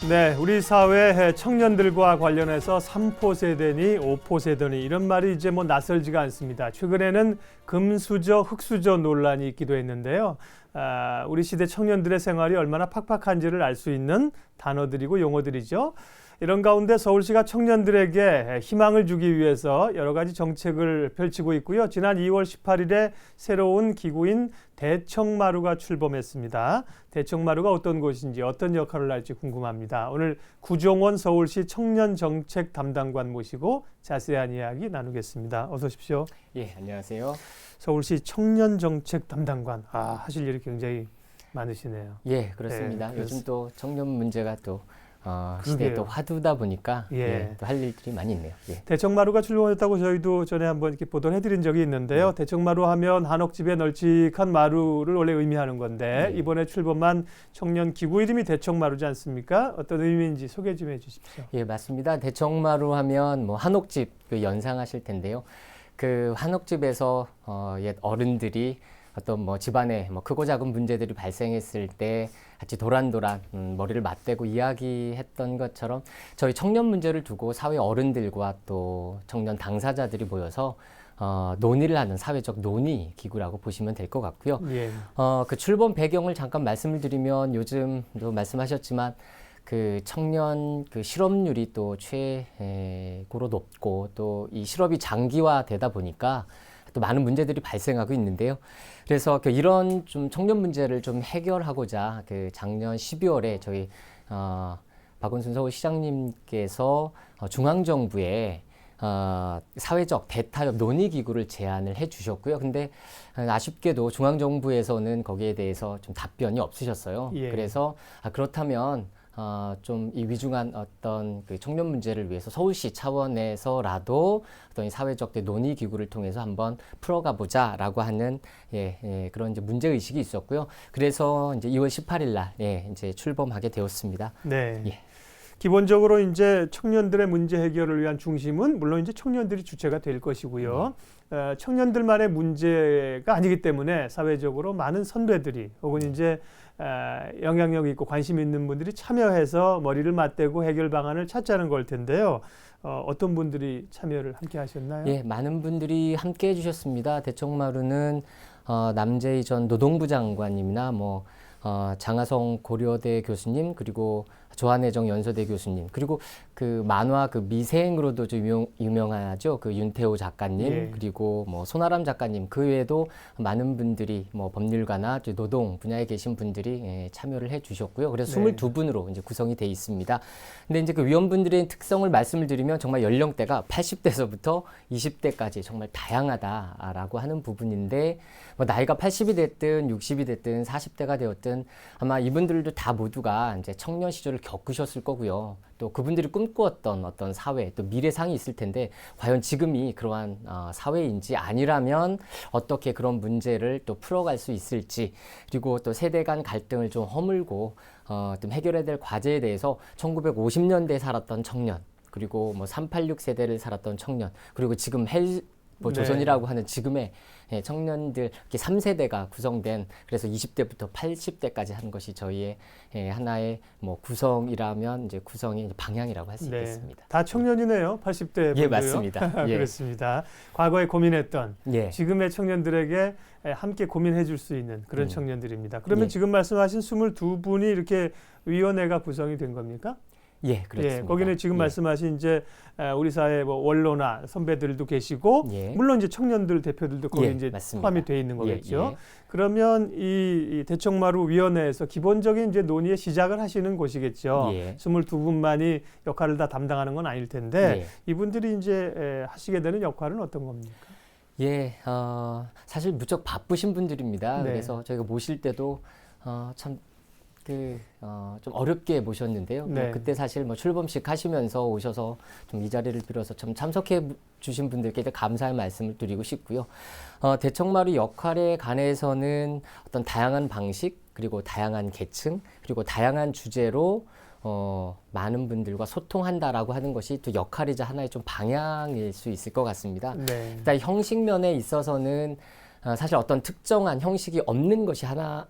네, 우리 사회 청년들과 관련해서 3포 세대니 5포 세대니 이런 말이 이제 뭐 낯설지가 않습니다. 최근에는 금수저, 흑수저 논란이 있기도 했는데요. 우리 시대 청년들의 생활이 얼마나 팍팍한지를 알 수 있는 단어들이고 용어들이죠. 이런 가운데 서울시가 청년들에게 희망을 주기 위해서 여러 가지 정책을 펼치고 있고요. 지난 2월 18일에 새로운 기구인 대청마루가 출범했습니다. 대청마루가 어떤 곳인지 어떤 역할을 할지 궁금합니다. 오늘 구종원 서울시 청년정책 담당관 모시고 자세한 이야기 나누겠습니다. 어서 오십시오. 예, 안녕하세요. 서울시 청년정책 담당관. 하실 일이 굉장히 많으시네요. 예, 그렇습니다. 네, 요즘 또 청년 문제가 또 시대에 또 화두다 보니까 또 할 일들이 많이 있네요. 예. 대청마루가 출범했다고 저희도 전에 한번 이렇게 보도를 해드린 적이 있는데요. 대청마루 하면 한옥집의 널찍한 마루를 원래 의미하는 건데 이번에 출범한 청년 기구 이름이 대청마루지 않습니까? 어떤 의미인지 소개 좀 해주십시오. 예, 맞습니다. 대청마루 하면 뭐 한옥집 연상하실 텐데요. 그 한옥집에서 옛 어른들이 어떤 뭐 집안에 뭐 크고 작은 문제들이 발생했을 때 같이 도란도란 머리를 맞대고 이야기했던 것처럼 저희 청년 문제를 두고 사회 어른들과 또 청년 당사자들이 모여서 논의를 하는 사회적 논의 기구라고 보시면 될 것 같고요. 예. 그 출범 배경을 잠깐 말씀을 드리면 요즘도 말씀하셨지만 그 청년 그 실업률이 또 최고로 높고 또 이 실업이 장기화되다 보니까 또 많은 문제들이 발생하고 있는데요. 그래서 이런 좀 청년 문제를 좀 해결하고자 그 작년 12월에 저희 박원순 서울시장님께서 중앙정부에 사회적 대타협 논의기구를 제안을 해주셨고요. 근데 아쉽게도 중앙정부에서는 거기에 대해서 좀 답변이 없으셨어요. 예. 그래서 그렇다면 좀 이 위중한 어떤 그 청년 문제를 위해서 서울시 차원에서라도 어떤 이 사회적 논의 기구를 통해서 한번 풀어가 보자라고 하는 그런 이제 문제 의식이 있었고요. 그래서 이제 2월 18일 날 이제 출범하게 되었습니다. 네. 예. 기본적으로 이제 청년들의 문제 해결을 위한 중심은 물론 이제 청년들이 주체가 될 것이고요. 청년들만의 문제가 아니기 때문에 사회적으로 많은 선배들이 혹은 이제 영향력 있고 관심 있는 분들이 참여해서 머리를 맞대고 해결 방안을 찾자는 걸 텐데요. 어떤 분들이 참여를 함께 하셨나요? 예, 많은 분들이 함께 해주셨습니다. 대청마루는 남재희 전 노동부 장관님이나 뭐 장하성 고려대 교수님 그리고 조한혜정 연서대 교수님 그리고 그 만화 그 미생으로도 좀 유명하죠. 그 윤태호 작가님 그리고 뭐 손아람 작가님 그 외에도 많은 분들이 뭐 법률가나 노동 분야에 계신 분들이 참여를 해주셨고요. 그래서 22분으로 이제 구성이 돼 있습니다. 근데 이제 그 위원분들의 특성을 말씀을 드리면 정말 연령대가 80대서부터 20대까지 정말 다양하다라고 하는 부분인데 뭐 나이가 80이 됐든 60이 됐든 40대가 되었든 아마 이분들도 다 모두가 이제 청년 시절을 겪으셨을 거고요. 또 그분들이 꿈꾸었던 어떤 사회, 또 미래상이 있을 텐데 과연 지금이 그러한 사회인지 아니라면 어떻게 그런 문제를 또 풀어갈 수 있을지 그리고 또 세대 간 갈등을 좀 허물고 좀 해결해야 될 과제에 대해서 1950년대에 살았던 청년 그리고 뭐 386 세대를 살았던 청년 그리고 지금 조선이라고 하는 지금의 청년들 이렇게 3세대가 구성된 그래서 20대부터 80대까지 하는 것이 저희의 하나의 뭐 구성이라면 이제 구성의 이제 방향이라고 할 수 있겠습니다. 다 청년이네요. 80대 분들요. 예, 맞습니다. 그렇습니다. 과거에 고민했던 지금의 청년들에게 함께 고민해 줄 수 있는 그런 청년들입니다. 그러면 지금 말씀하신 22분이 이렇게 위원회가 구성이 된 겁니까? 예, 그렇습니다. 거기는 지금 말씀하신 이제 우리 사회 뭐 원로나 선배들도 계시고 물론 이제 청년들 대표들도 거기 이제 맞습니다. 포함이 돼 있는 거겠죠. 그러면 이 대청마루 위원회에서 기본적인 이제 논의의 시작을 하시는 곳이겠죠. 22분만이 역할을 다 담당하는 건 아닐 텐데 이분들이 이제 하시게 되는 역할은 어떤 겁니까? 사실 무척 바쁘신 분들입니다. 그래서 저희가 모실 때도 참 좀 어렵게 모셨는데요. 뭐 그때 사실 뭐 출범식 하시면서 오셔서 좀 이 자리를 빌어서 참 참석해 주신 분들께 감사의 말씀을 드리고 싶고요. 대청마루 역할에 관해서는 어떤 다양한 방식 그리고 다양한 계층 그리고 다양한 주제로 많은 분들과 소통한다라고 하는 것이 또 역할이자 하나의 좀 방향일 수 있을 것 같습니다. 일단 형식 면에 있어서는 사실 어떤 특정한 형식이 없는 것이 하나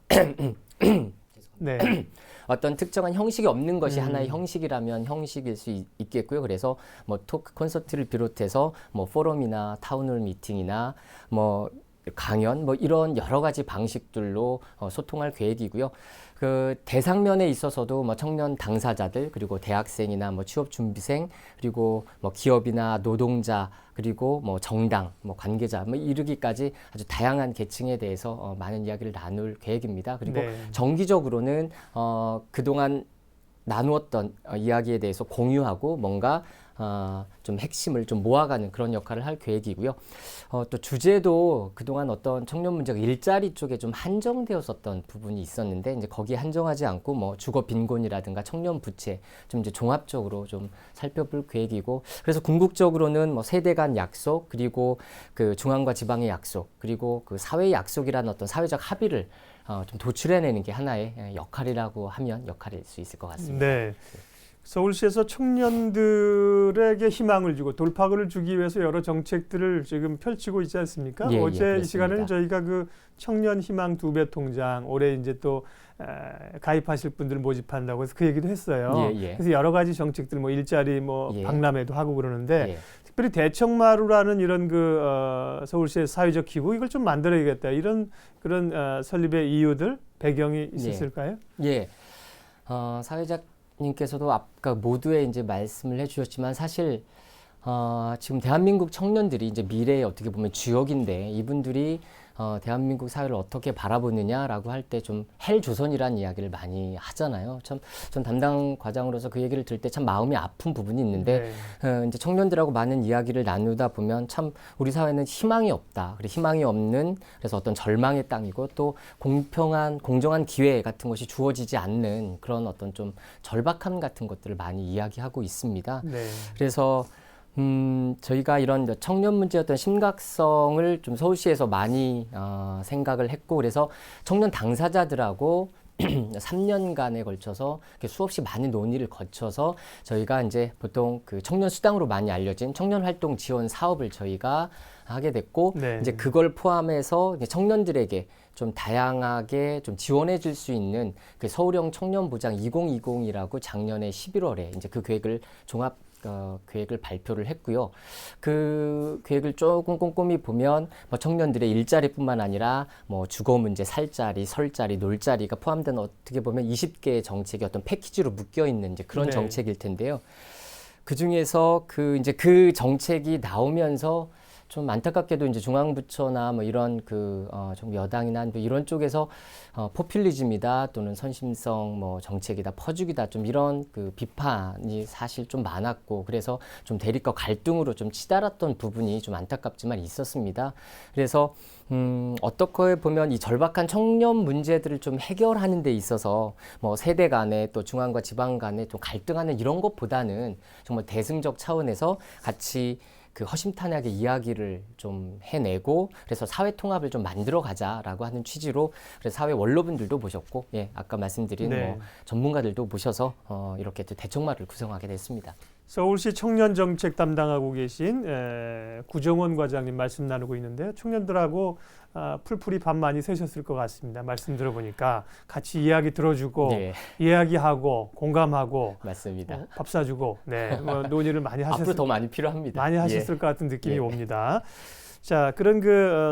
네. 어떤 특정한 형식이 없는 것이 하나의 형식이라면 형식일 수 있겠고요. 그래서 뭐 토크 콘서트를 비롯해서 뭐 포럼이나 타운홀 미팅이나 뭐 강연 뭐 이런 여러 가지 방식들로 소통할 계획이고요. 그 대상면에 있어서도 뭐 청년 당사자들 그리고 대학생이나 뭐 취업 준비생 그리고 뭐 기업이나 노동자 그리고 뭐 정당 뭐 관계자 뭐 이르기까지 아주 다양한 계층에 대해서 많은 이야기를 나눌 계획입니다. 그리고 네. 정기적으로는 그동안 나누었던 이야기에 대해서 공유하고 뭔가 좀 핵심을 좀 모아가는 그런 역할을 할 계획이고요. 또 주제도 그동안 어떤 청년 문제가 일자리 쪽에 좀 한정되었었던 부분이 있었는데 이제 거기에 한정하지 않고 뭐 주거 빈곤이라든가 청년 부채 좀 이제 종합적으로 좀 살펴볼 계획이고 그래서 궁극적으로는 뭐 세대 간 약속 그리고 그 중앙과 지방의 약속 그리고 그 사회의 약속이라는 어떤 사회적 합의를 좀 도출해내는 게 하나의 역할이라고 하면 역할일 수 있을 것 같습니다. 네. 서울시에서 청년들에게 희망을 주고 돌파구를 주기 위해서 여러 정책들을 지금 펼치고 있지 않습니까? 예, 어제 이 그렇습니다. 시간에는 저희가 그 청년 희망 2배 통장 올해 이제 또 가입하실 분들 모집한다고 해서 그 얘기도 했어요. 예, 예. 그래서 여러 가지 정책들 뭐 일자리 뭐 예. 박람회도 하고 그러는데 예. 특별히 대청마루라는 이런 그 서울시의 사회적 기구 이걸 좀 만들어야겠다 이런 그런 설립의 이유들 배경이 있었을까요? 예. 사회자님께서도 아까 모두에 이제 말씀을 해주셨지만 사실 지금 대한민국 청년들이 이제 미래의 어떻게 보면 주역인데 이분들이 대한민국 사회를 어떻게 바라보느냐라고 할 때 좀 헬조선이라는 이야기를 많이 하잖아요. 참 전 담당 과장으로서 그 얘기를 들을 때 참 마음이 아픈 부분이 있는데 이제 청년들하고 많은 이야기를 나누다 보면 참 우리 사회는 희망이 없다. 그리고 희망이 없는 그래서 어떤 절망의 땅이고 또 공정한 기회 같은 것이 주어지지 않는 그런 어떤 좀 절박함 같은 것들을 많이 이야기하고 있습니다. 네. 그래서 저희가 이런 청년 문제의 어떤 심각성을 좀 서울시에서 많이 생각을 했고 그래서 청년 당사자들하고 3년간에 걸쳐서 수없이 많은 논의를 거쳐서 저희가 이제 보통 그 청년 수당으로 많이 알려진 청년 활동 지원 사업을 저희가 하게 됐고 네. 이제 그걸 포함해서 청년들에게 좀 다양하게 좀 지원해 줄 수 있는 그 서울형 청년 보장 2020이라고 작년에 11월에 이제 그 계획을 계획을 발표를 했고요. 그 계획을 조금 꼼꼼히 보면 뭐 청년들의 일자리뿐만 아니라 뭐 주거 문제, 살자리, 설자리, 놀자리가 포함된 어떻게 보면 20개의 정책이 어떤 패키지로 묶여 있는 이제 그런 네. 정책일 텐데요. 그 중에서 이제 그 정책이 나오면서 좀 안타깝게도 이제 중앙부처나 뭐 이런 좀 여당이나 뭐 이런 쪽에서 포퓰리즘이다 또는 선심성 뭐 정책이다 퍼주기다 좀 이런 그 비판이 사실 좀 많았고 그래서 좀 대립과 갈등으로 좀 치달았던 부분이 좀 안타깝지만 있었습니다. 그래서 어떻게 보면 이 절박한 청년 문제들을 좀 해결하는 데 있어서 뭐 세대 간에 또 중앙과 지방 간에 좀 갈등하는 이런 것보다는 정말 대승적 차원에서 같이 그 허심탄회하게 이야기를 좀 해내고 그래서 사회 통합을 좀 만들어 가자라고 하는 취지로 그래서 사회 원로분들도 모셨고 예 아까 말씀드린 네. 뭐 전문가들도 모셔서 이렇게 또 대청마를 구성하게 됐습니다. 서울시 청년 정책 담당하고 계신 구정원 과장님 말씀 나누고 있는데요. 청년들하고 풀풀이 밥 많이 새셨을 것 같습니다. 말씀 들어보니까 같이 이야기 들어주고 네, 이야기하고 공감하고 맞습니다. 밥 사주고 뭐 논의를 많이 앞으로 더 많이 필요합니다. 많이 예. 하셨을 것 같은 느낌이 예. 옵니다. 자, 그런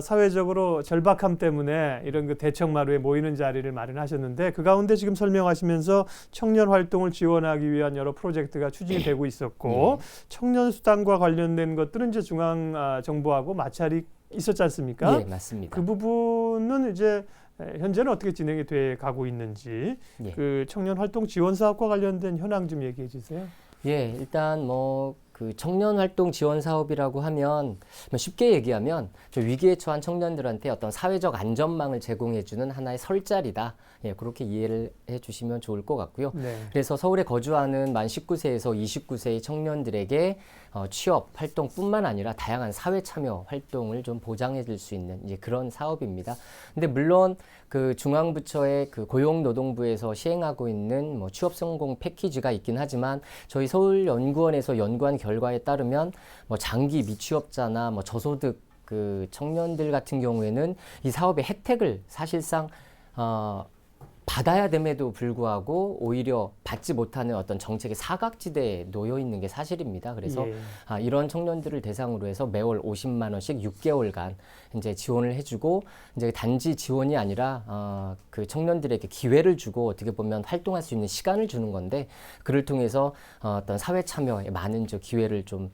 사회적으로 절박함 때문에 이런 그 대청마루에 모이는 자리를 마련하셨는데 그 가운데 지금 설명하시면서 청년 활동을 지원하기 위한 여러 프로젝트가 추진이 되고 있었고 청년 수당과 관련된 것들은 이제 중앙 정부하고 마찰이 있었지 않습니까? 예, 맞습니다. 그 부분은 이제 현재는 어떻게 진행이 돼 가고 있는지 예. 그 청년 활동 지원 사업과 관련된 현황 좀 얘기해 주세요. 예, 일단 뭐 그 청년 활동 지원 사업이라고 하면 쉽게 얘기하면 저 위기에 처한 청년들한테 어떤 사회적 안전망을 제공해주는 하나의 설자리다. 예, 그렇게 이해를 해주시면 좋을 것 같고요. 네. 그래서 서울에 거주하는 만 19세에서 29세의 청년들에게 취업 활동뿐만 아니라 다양한 사회 참여 활동을 좀 보장해 줄 수 있는 이제 그런 사업입니다. 근데 물론 그 중앙부처의 그 고용노동부에서 시행하고 있는 뭐 취업 성공 패키지가 있긴 하지만 저희 서울연구원에서 연구한 결과에 따르면 뭐 장기 미취업자나 뭐 저소득 그 청년들 같은 경우에는 이 사업의 혜택을 사실상 받아야 됨에도 불구하고 오히려 받지 못하는 어떤 정책의 사각지대에 놓여 있는 게 사실입니다. 그래서 예. 이런 청년들을 대상으로 해서 매월 50만 원씩 6개월간 이제 지원을 해주고 이제 단지 지원이 아니라 그 청년들에게 기회를 주고 어떻게 보면 활동할 수 있는 시간을 주는 건데 그를 통해서 어떤 사회 참여에 많은 저 기회를 좀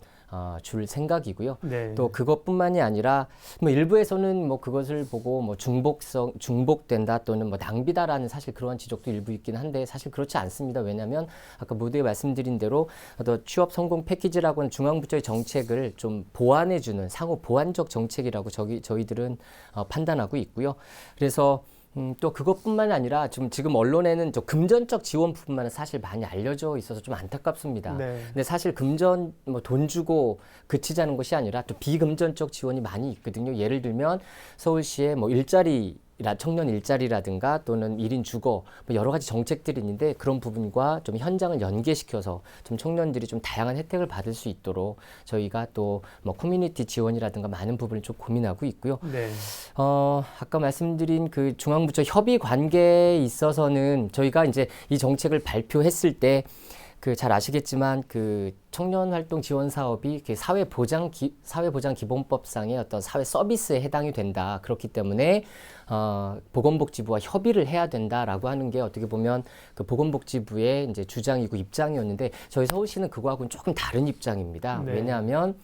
줄 생각이고요. 네. 또 그것뿐만이 아니라 뭐 일부에서는 뭐 그것을 보고 뭐 중복된다 또는 뭐 낭비다라는 사실 그러한 지적도 일부 있긴 한데 사실 그렇지 않습니다. 왜냐하면 아까 모두에 말씀드린 대로 어떤 취업 성공 패키지라고 하는 중앙부처의 정책을 좀 보완해주는 상호 보완적 정책이라고 저희들은 판단하고 있고요. 그래서 또 그것뿐만 아니라 지금 언론에는 저 금전적 지원 부분만 사실 많이 알려져 있어서 좀 안타깝습니다. 네. 근데 사실 금전 뭐 돈 주고 그치자는 것이 아니라 또 비금전적 지원이 많이 있거든요. 예를 들면 서울시에 뭐 청년 일자리라든가 또는 1인 주거 뭐 여러 가지 정책들이 있는데 그런 부분과 좀 현장을 연계시켜서 좀 청년들이 좀 다양한 혜택을 받을 수 있도록 저희가 또 뭐 커뮤니티 지원이라든가 많은 부분을 좀 고민하고 있고요. 네. 아까 말씀드린 그 중앙부처 협의 관계에 있어서는 저희가 이제 이 정책을 발표했을 때 그 잘 아시겠지만 그 청년 활동 지원 사업이 사회보장 기본법상의 어떤 사회 서비스에 해당이 된다. 그렇기 때문에 보건복지부와 협의를 해야 된다라고 하는 게 어떻게 보면 그 보건복지부의 이제 주장이고 입장이었는데 저희 서울시는 그거하고는 조금 다른 입장입니다. 네. 왜냐하면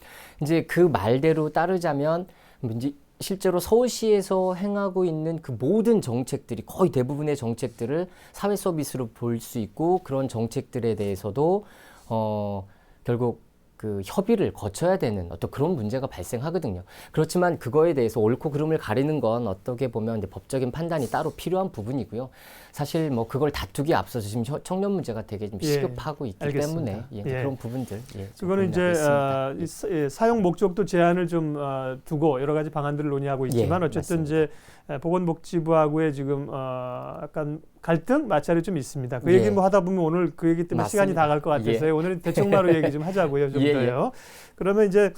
이제 그 말대로 따르자면 이제 실제로 서울시에서 행하고 있는 그 모든 정책들이 거의 대부분의 정책들을 사회 서비스로 볼 수 있고 그런 정책들에 대해서도 결국 그 협의를 거쳐야 되는 어떤 그런 문제가 발생하거든요. 그렇지만 그거에 대해서 옳고 그름을 가리는 건 어떻게 보면 이제 법적인 판단이 따로 필요한 부분이고요. 사실 뭐 그걸 다투기에 앞서서 지금 청년 문제가 되게 좀 시급하고 있기 알겠습니다. 때문에 예. 그런 부분들 좀 그거는 이제 고민하고 있습니다. 사용 목적도 제한을 좀 두고 여러 가지 방안들을 논의하고 있지만 어쨌든 맞습니다. 이제 보건복지부하고의 지금 약간 갈등 마찰이 좀 있습니다. 그 예. 얘기 뭐 하다 보면 오늘 그 얘기 때문에 시간이 맞습니다. 다 갈 것 같아서요. 오늘 대청마루 얘기 좀 하자고요. 좀 예, 더요. 그러면 이제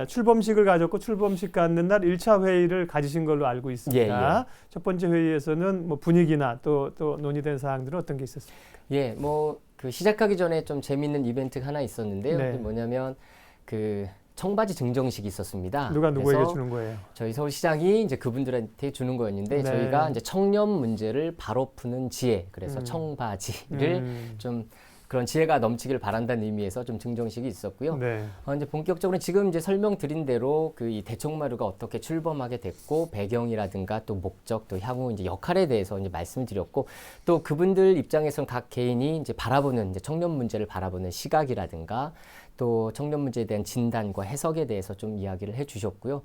출범식을 가졌고 출범식 갖는 날 1차 회의를 가지신 걸로 알고 있습니다. 첫 번째 회의에서는 뭐 분위기나 또 논의된 사항들은 어떤 게 있었습니까? 예, 뭐 그 시작하기 전에 좀 재밌는 이벤트가 하나 있었는데요. 네. 그게 뭐냐면 그 청바지 증정식이 있었습니다. 누가 누구에게 그래서 주는 거예요? 저희 서울시장이 이제 그분들한테 주는 거였는데 네. 저희가 이제 청년 문제를 바로 푸는 지혜, 그래서 청바지를 좀 그런 지혜가 넘치길 바란다는 의미에서 좀 증정식이 있었고요. 네. 이제 본격적으로 지금 이제 설명드린 대로 그 이 대청마루가 어떻게 출범하게 됐고 배경이라든가 또 목적 또 향후 이제 역할에 대해서 이제 말씀드렸고 또 그분들 입장에서는 각 개인이 이제 바라보는 이제 청년 문제를 바라보는 시각이라든가 또 청년 문제에 대한 진단과 해석에 대해서 좀 이야기를 해주셨고요.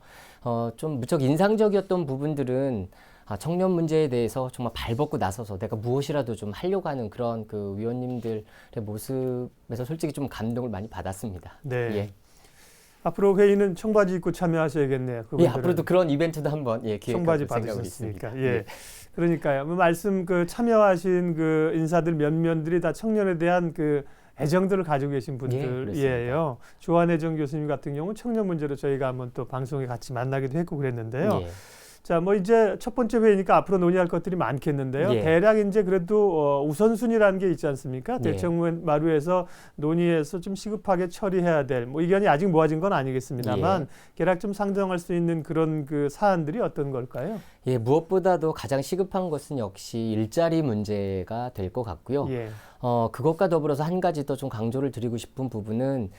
좀 무척 인상적이었던 부분들은 청년 문제에 대해서 정말 발벗고 나서서 내가 무엇이라도 좀 하려고 하는 그런 그 위원님들의 모습에서 솔직히 좀 감동을 많이 받았습니다. 네. 예. 앞으로 회의는 청바지 입고 참여하셔야겠네요. 예, 그분들은. 앞으로도 그런 이벤트도 한번 청바지 기획할 생각이 받으셨으니까. 있습니다. 예. 그러니까요. 말씀 그 참여하신 그 인사들 몇몇들이 다 청년에 대한 그 애정들을 가지고 계신 분들이에요. 조한혜정 교수님 같은 경우는 청년 문제로 저희가 한번 또 방송에 같이 만나기도 했고 그랬는데요. 예. 자, 뭐 이제 첫 번째 회의니까 앞으로 논의할 것들이 많겠는데요. 예. 대략 이제 그래도 우선순위라는 게 있지 않습니까? 예. 대청마루에서 논의해서 좀 시급하게 처리해야 될 뭐 의견이 아직 모아진 건 아니겠습니다만 대략 좀 상정할 수 있는 그런 그 사안들이 어떤 걸까요? 예, 무엇보다도 가장 시급한 것은 역시 일자리 문제가 될 것 같고요. 예. 그것과 더불어서 한 가지 더 좀 강조를 드리고 싶은 부분은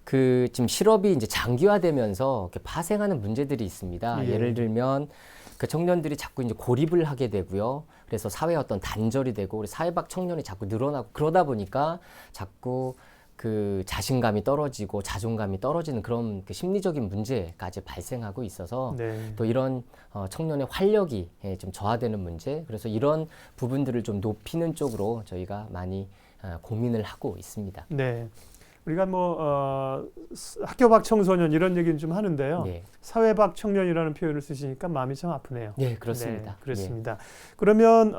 그 지금 실업이 이제 장기화되면서 이렇게 파생하는 문제들이 있습니다. 예. 예를 들면 그 청년들이 자꾸 이제 고립을 하게 되고요. 그래서 사회의 어떤 단절이 되고 우리 사회 밖 청년이 자꾸 늘어나고 그러다 보니까 자꾸 그 자신감이 떨어지고 자존감이 떨어지는 그런 그 심리적인 문제까지 발생하고 있어서 네. 또 이런 청년의 활력이 좀 저하되는 문제, 그래서 이런 부분들을 좀 높이는 쪽으로 저희가 많이 고민을 하고 있습니다. 네. 우리가 뭐 학교 밖 청소년 이런 얘기는 좀 하는데요. 네. 사회 밖 청년이라는 표현을 쓰시니까 마음이 참 아프네요. 네, 그렇습니다. 네, 그렇습니다. 그러면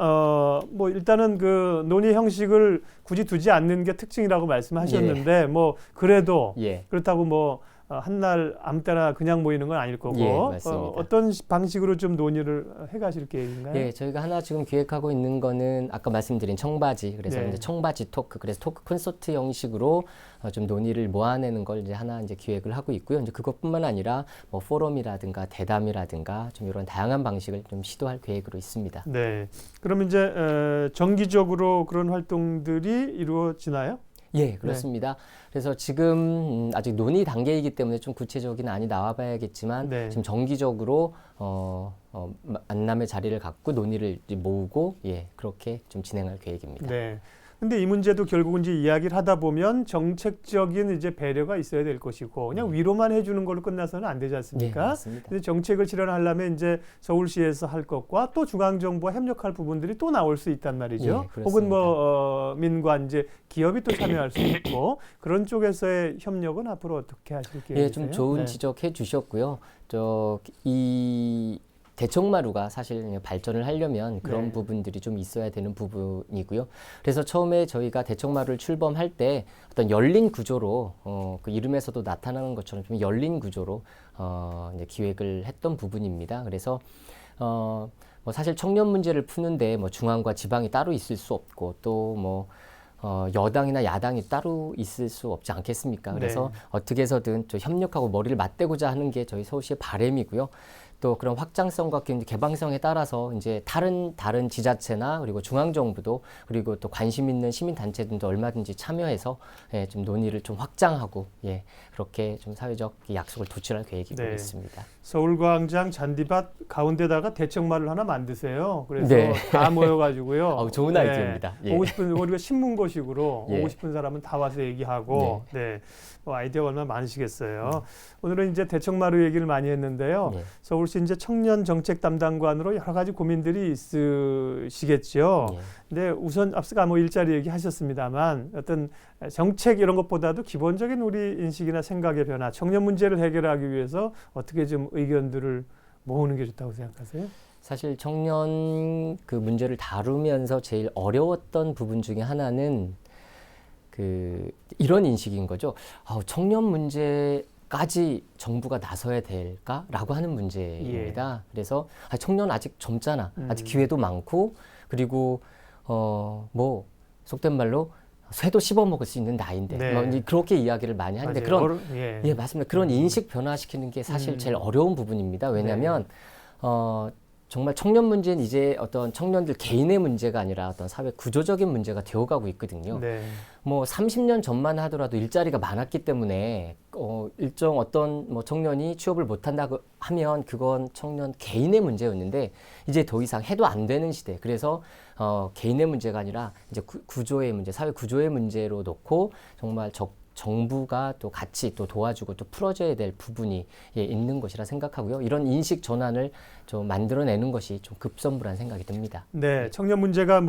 뭐 일단은 그 논의 형식을 굳이 두지 않는 게 특징이라고 말씀하셨는데 뭐 그래도 예. 그렇다고 뭐 한날 아무 때나 그냥 모이는 건 아닐 거고 예, 맞습니다. 어떤 방식으로 좀 논의를 해가실 계획인가요? 예, 저희가 하나 지금 기획하고 있는 거는 아까 말씀드린 청바지, 그래서 네. 이제 청바지 토크, 그래서 토크 콘서트 형식으로 좀 논의를 모아내는 걸 이제 하나 이제 기획을 하고 있고요. 이제 그것뿐만 아니라 뭐 포럼이라든가 대담이라든가 좀 이런 다양한 방식을 좀 시도할 계획으로 있습니다. 네. 그러면 이제 정기적으로 그런 활동들이 이루어지나요? 예, 그렇습니다. 그래서 지금 아직 논의 단계이기 때문에 좀 구체적인 안이 나와봐야겠지만 네. 지금 정기적으로 만남의 자리를 갖고 논의를 이제 모으고 예, 그렇게 좀 진행할 계획입니다. 네. 근데 이 문제도 결국은 이제 이야기를 하다 보면 정책적인 이제 배려가 있어야 될 것이고 그냥 위로만 해주는 걸로 끝나서는 안 되지 예, 않습니까? 맞습니다. 근데 정책을 실현하려면 이제 서울시에서 할 것과 또 중앙정부와 협력할 부분들이 또 나올 수 있단 말이죠. 예, 그렇습니다. 혹은 뭐 민관 이제 기업이 또 참여할 수 있고 그런 쪽에서의 협력은 앞으로 어떻게 하실 계획이세요? 예, 좀 좋은 네. 지적해 주셨고요. 이 대청마루가 사실 발전을 하려면 그런 네. 부분들이 좀 있어야 되는 부분이고요. 그래서 처음에 저희가 대청마루를 출범할 때 어떤 열린 구조로 그 이름에서도 나타나는 것처럼 좀 열린 구조로 이제 기획을 했던 부분입니다. 그래서 뭐 사실 청년 문제를 푸는데 뭐 중앙과 지방이 따로 있을 수 없고 또 뭐 여당이나 야당이 따로 있을 수 없지 않겠습니까? 그래서 네. 어떻게 해서든 좀 협력하고 머리를 맞대고자 하는 게 저희 서울시의 바람이고요. 또 그런 확장성과 개방성에 따라서 이제 다른 지자체나 그리고 중앙정부도 그리고 또 관심 있는 시민단체들도 얼마든지 참여해서 예, 좀 논의를 좀 확장하고 예, 그렇게 좀 사회적 약속을 도출할 계획이고 네. 있습니다. 서울광장 잔디밭 가운데다가 대청마를 하나 만드세요. 그래서 네. 다 모여가지고요. 좋은 아이디어입니다. 예. 오고 싶은 우리가 신문고식으로 예. 오고 싶은 사람은 다 와서 얘기하고 네. 아이디어가 얼마나 많으시겠어요. 오늘은 이제 대청마루 얘기를 많이 했는데요. 네. 서울시 이제 청년 정책 담당관으로 여러 가지 고민들이 있으시겠죠. 예. 근데 우선 앞서가 뭐 일자리 얘기하셨습니다만 어떤 정책 이런 것보다도 기본적인 우리 인식이나 생각의 변화, 청년 문제를 해결하기 위해서 어떻게 좀 의견들을 모으는 게 좋다고 생각하세요? 사실 청년 그 문제를 다루면서 제일 어려웠던 부분 중에 하나는 이런 인식인 거죠. 청년 문제까지 정부가 나서야 될까라고 하는 문제입니다. 그래서 청년 아직 젊잖아. 아직 기회도 많고 그리고 뭐 속된 말로 쇠도 씹어 먹을 수 있는 나이인데 네. 뭐 그렇게 이야기를 많이 하는데 맞아요. 예, 맞습니다. 그런 인식 변화시키는 게 사실 제일 어려운 부분입니다. 왜냐하면 정말 청년 문제는 이제 어떤 청년들 개인의 문제가 아니라 어떤 사회 구조적인 문제가 되어가고 있거든요. 네. 뭐 30년 전만 하더라도 일자리가 많았기 때문에 일정 어떤 뭐 청년이 취업을 못한다고 하면 그건 청년 개인의 문제였는데 이제 더 이상 해도 안 되는 시대. 그래서 개인의 문제가 아니라 이제 구조의 문제, 사회 구조의 문제로 놓고 정말 정부가 또 같이 또 도와주고 또 풀어줘야 될 부분이 있는 것이라 생각하고요. 이런 인식 전환을 좀 만들어내는 것이 좀 급선무란 생각이 듭니다. 네, 청년 문제가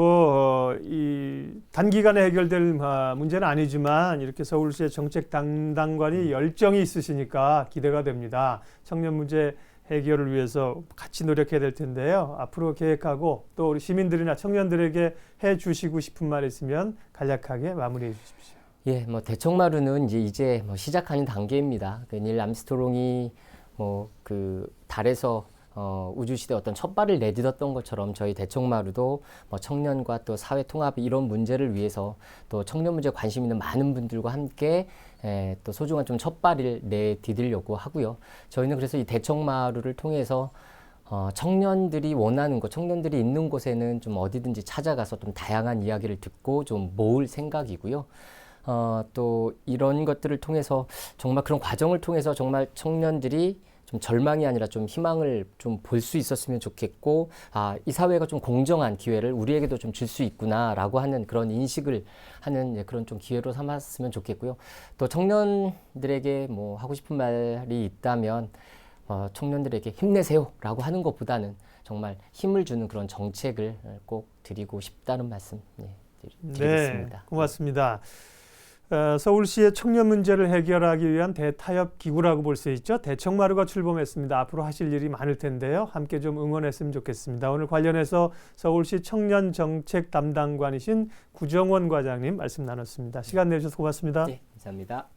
이 단기간에 해결될 문제는 아니지만 이렇게 서울시의 정책 담당관이 열정이 있으시니까 기대가 됩니다. 청년 문제 해결을 위해서 같이 노력해야 될 텐데요. 앞으로 계획하고 또 우리 시민들이나 청년들에게 해주시고 싶은 말 있으면 간략하게 마무리해 주십시오. 예, 뭐 대청마루는 이제 뭐 시작하는 단계입니다. 닐 암스트롱이 뭐 그 달에서 우주시대 어떤 첫 발을 내딛었던 것처럼 저희 대청마루도 뭐 청년과 또 사회 통합 이런 문제를 위해서 또 청년 문제에 관심 있는 많은 분들과 함께 또 소중한 좀 첫 발을 내디디려고 하고요. 저희는 그래서 이 대청마루를 통해서 청년들이 원하는 곳, 청년들이 있는 곳에는 좀 어디든지 찾아가서 좀 다양한 이야기를 듣고 좀 모을 생각이고요. 또 이런 것들을 통해서 정말 그런 과정을 통해서 정말 청년들이 좀 절망이 아니라 좀 희망을 좀 볼 수 있었으면 좋겠고, 이 사회가 좀 공정한 기회를 우리에게도 좀 줄 수 있구나라고 하는 그런 인식을 하는 그런 좀 기회로 삼았으면 좋겠고요. 또 청년들에게 뭐 하고 싶은 말이 있다면 청년들에게 힘내세요라고 하는 것보다는 정말 힘을 주는 그런 정책을 꼭 드리고 싶다는 말씀 드리겠습니다. 네, 고맙습니다. 서울시의 청년 문제를 해결하기 위한 대타협 기구라고 볼 수 있죠. 대청마루가 출범했습니다. 앞으로 하실 일이 많을 텐데요. 함께 좀 응원했으면 좋겠습니다. 오늘 관련해서 서울시 청년 정책 담당관이신 구정원 과장님 말씀 나눴습니다. 시간 내주셔서 고맙습니다. 네, 감사합니다.